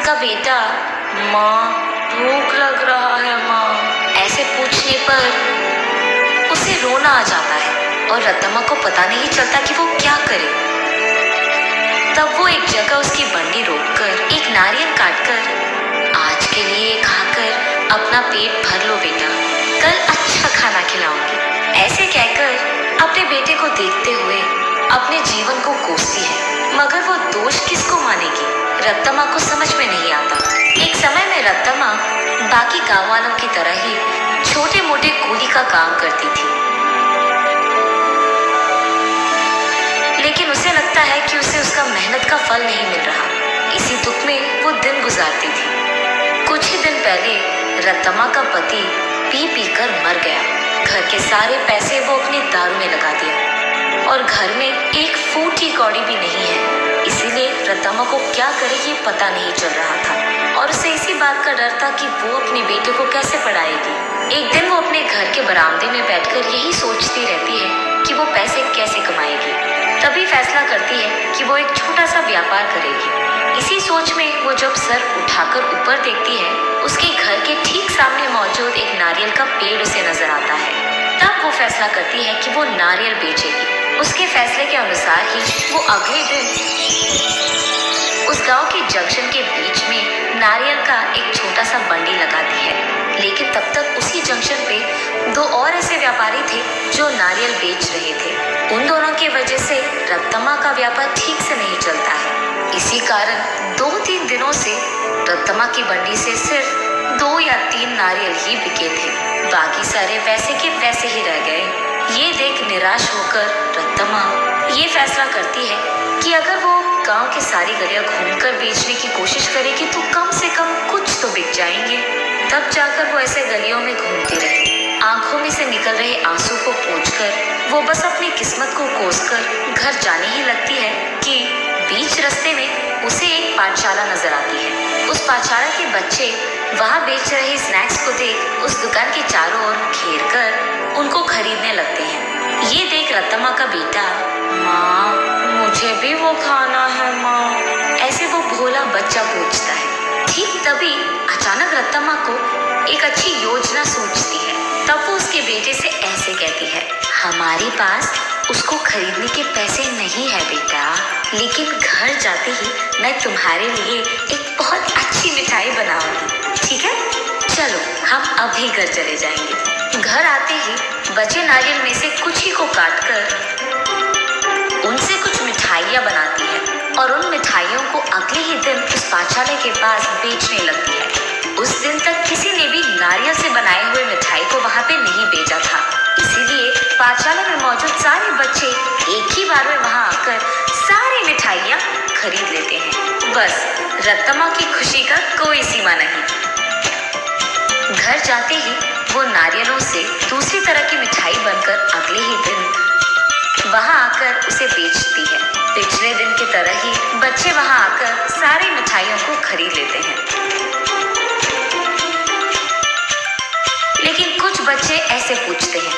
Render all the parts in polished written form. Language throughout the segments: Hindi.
का बेटा, माँ भूख लग रहा है माँ, ऐसे पूछने पर उसे रोना आ जाता है और रत्तम्मा को पता नहीं चलता कि वो क्या करे। तब वो एक जगह उसकी बंडी रोककर एक नारियल काटकर, आज के लिए खाकर अपना पेट भर लो बेटा, कल अच्छा खाना खिलाऊंगी, ऐसे कहकर अपने बेटे को देखते हुए अपने जीवन को कोसती है। मगर वो दोष किसको मानेगी, रत्तम्मा को समझ में नहीं आता। एक समय में रत्तम्मा बाकी गांव वालों की तरह ही छोटे मोटे कूली का काम करती थी, लेकिन उसे लगता है कि उसे उसका मेहनत का फल नहीं मिल रहा। इसी दुख में वो दिन गुजारती थी। कुछ ही दिन पहले रत्तम्मा का पति पी पी कर मर गया। घर के सारे पैसे वो अपनी दारू में लगा दिया और घर में एक फूटी कौड़ी भी नहीं है। इसीलिए रत्तम्मा को क्या करे ये पता नहीं चल रहा था और उसे इसी बात का डर था कि वो अपने बेटे को कैसे पढ़ाएगी। एक दिन वो अपने घर के बरामदे में बैठकर यही सोचती रहती है कि वो पैसे कैसे कमाएगी। तभी फैसला करती है कि वो एक छोटा सा व्यापार करेगी। इसी सोच में वो जब सर उठाकर ऊपर देखती है, उसके घर के ठीक सामने मौजूद एक नारियल का पेड़ उसे नजर आता है। तब वो फैसला करती है कि वो नारियल बेचेगी। उसके फैसले के अनुसार ही वो अगले दिन उस गांव के जंक्शन के बीच में नारियल का एक छोटा सा बंडी लगाती है। लेकिन तब तक उसी जंक्शन पे दो और ऐसे व्यापारी थे जो नारियल बेच रहे थे। उन दोनों की वजह से रत्तम्मा का व्यापार ठीक से नहीं चलता है। इसी कारण 2-3 दिनों से रत्तम्मा की बंडी से सिर्फ 2 या 3 नारियल ही बिके थे, बाकी सारे वैसे के वैसे ही रह गए। ये देख निराश होकर रत्तम्मा ये फैसला करती है कि अगर वो गांव की सारी गलियां घूमकर बेचने की कोशिश करेगी तो कम से कम कुछ तो बिक जाएंगे। तब जाकर वो ऐसे गलियों में घूमती रही। आंखों में से निकल रहे आंसू को पोंछकर वो बस अपनी किस्मत को कोसकर घर जाने ही लगती है कि बीच रास्ते में उसे एक पाठशाला नजर आती है। उस पाठशाला के बच्चे वहाँ बेच रहे स्नैक्स को देख उस दुकान के चारों ओर घेर कर उनको खरीदने लगते हैं। ये देख रत्तम्मा का बेटा, माँ मुझे भी वो खाना है माँ, ऐसे वो भोला बच्चा पूछता है। ठीक तभी अचानक रत्तम्मा को एक अच्छी योजना सूझती है। तब वो उसके बेटे से ऐसे कहती है, हमारे पास उसको खरीदने के पैसे नहीं है बेटा, लेकिन घर जाते ही मैं तुम्हारे लिए एक बहुत अच्छी मिठाई बनाऊंगी, ठीक है? चलो हम अभी घर चले जाएंगे। घर आते ही बचे नारियल में से कुछ ही को काटकर उनसे कुछ मिठाइयाँ बनाती है और उन मिठाइयों को अगले ही दिन उस पाठशाला के पास बेचने लगती है। उस दिन तक किसी ने भी नारियल से बनाए हुए मिठाई को वहाँ पे नहीं बेचा था, इसीलिए पाठशाला में मौजूद सारे बच्चे एक ही बार में वहाँ आकर सारी मिठाइयाँ खरीद लेते हैं। बस रत्तम्मा की खुशी का कोई सीमा नहीं। घर जाते ही वो नारियलों से दूसरी तरह की मिठाई बनकर अगले ही दिन वहाँ आकर उसे बेचती है। पिछले दिन की तरह ही बच्चे वहाँ आकर सारी मिठाइयों को खरीद लेते हैं, लेकिन कुछ बच्चे ऐसे पूछते हैं,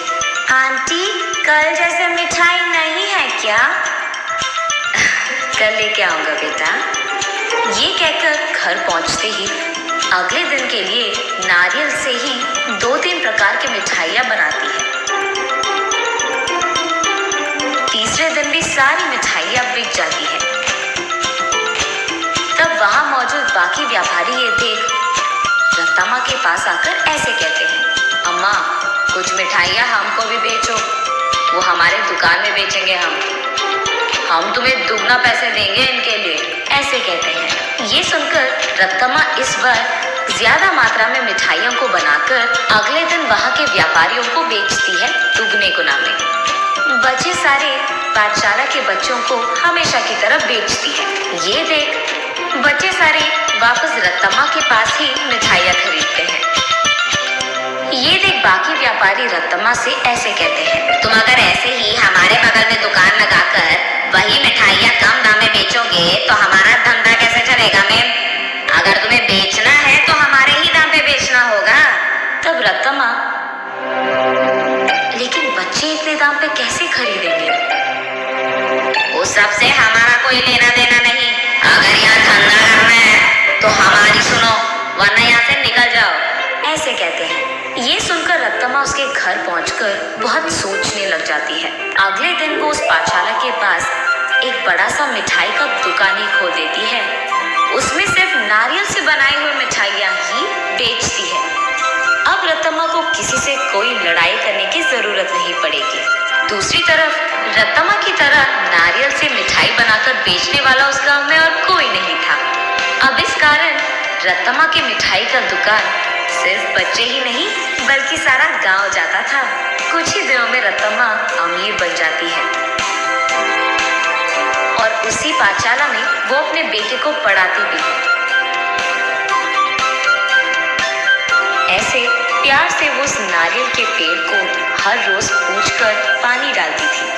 आंटी कल जैसे मिठाई नहीं है क्या? कल लेके आऊंगा बेटा। ये कहकर घर पहुंचते ही अगले दिन के लिए नारियल से ही 2-3 प्रकार की मिठाइयाँ बनाती है। तीसरे दिन भी सारी मिठाइयाँ बिक जाती है। तब वहाँ मौजूद बाकी व्यापारी ये देख रत्तम्मा के पास आकर ऐसे कहते हैं, अम्मा कुछ मिठाइयाँ हमको भी बेचो, वो हमारे दुकान में बेचेंगे, हम तुम्हें दुगना पैसे देंगे इनके लिए, ऐसे कहते हैं। ये सुनकर रत्तम्मा इस बार ज्यादा मात्रा में मिठाइयों को बनाकर अगले दिन वहाँ के व्यापारियों को बेचती है दुगने गुना में। बचे सारे पाठशाला के बच्चों को हमेशा की तरह बेचती है। ये देख बच्चे सारे वापस रत्तम्मा के पास ही मिठाइयाँ खरीदते हैं। ये देख बाकी व्यापारी रत्तम्मा से ऐसे कहते हैं, तुम अगर ऐसे ही हमारे बगल में दुकान लगाकर वही मिठाइयाँ कम दाम में बेचोगे तो हमारा धंधा कैसे चलेगा मैम? अगर तुम्हें बेचना है तो हमारे ही दाम पे बेचना होगा। तब रत्तम्मा, लेकिन बच्चे इतने दाम पे कैसे खरीदेंगे? उस सब से हमारा कोई लेना देना नहीं, अगर यहाँ धंधा करना है तो हमारे निकल जाओ, ऐसे कहते हैं। ये सुनकर रत्तम्मा उसके घर पहुंचकर बहुत सोचने लग जाती है। अगले दिन वो उस पाठशाला के पास एक बड़ा सा मिठाई का दुकान ही खोल देती है। उसमें सिर्फ नारियल से बनाई हुई मिठाइयाँ ही बेचती है। अब रत्तम्मा को किसी से कोई लड़ाई करने की जरूरत नहीं पड़ेगी। दूसरी तरफ रत्तम्मा की तरह नारियल से मिठाई बनाकर बेचने वाला उस गांव में और कोई नहीं था। अब इस कारण रत्तम्मा की मिठाई का दुकान सिर्फ बच्चे ही नहीं बल्कि सारा गांव जाता था। कुछ ही दिनों में रत्तम्मा अमीर बन जाती है और उसी पाठशाला में वो अपने बेटे को पढ़ाती भी है। ऐसे प्यार से वो उस नारियल के पेड़ को हर रोज पूछकर पानी डालती थी।